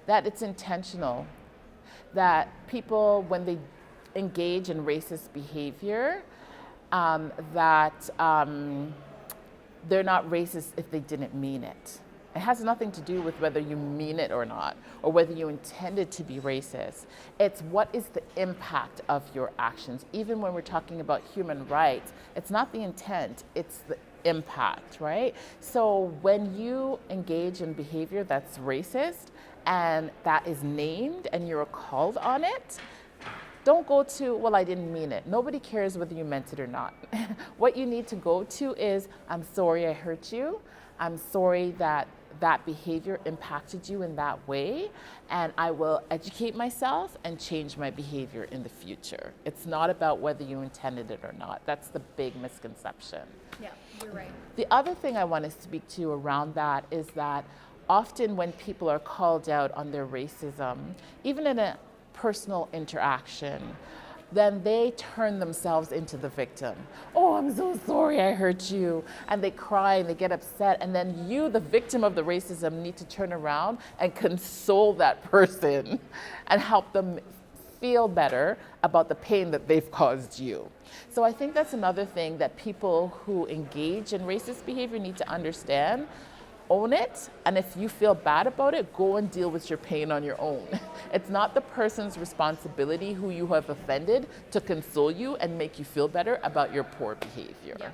that it's intentional, that people, when they engage in racist behavior, that they're not racist if they didn't mean it. It has nothing to do with whether you mean it or not, or whether you intended to be racist. It's what is the impact of your actions. Even when we're talking about human rights, it's not the intent, it's the impact, right? So when you engage in behavior that's racist and that is named and you're called on it, don't go to, well, I didn't mean it. Nobody cares whether you meant it or not. What you need to go to is, I'm sorry I hurt you. I'm sorry that that behavior impacted you in that way, and I will educate myself and change my behavior in the future. It's not about whether you intended it or not. That's the big misconception. Yeah, you're right. The other thing I want to speak to around that is that often when people are called out on their racism, even in a personal interaction, then they turn themselves into the victim. Oh, I'm so sorry I hurt you. And they cry and they get upset. And then you, the victim of the racism, need to turn around and console that person and help them feel better about the pain that they've caused you. So I think that's another thing that people who engage in racist behavior need to understand. Own it, and if you feel bad about it, go and deal with your pain on your own. It's not the person's responsibility who you have offended to console you and make you feel better about your poor behavior. Yeah.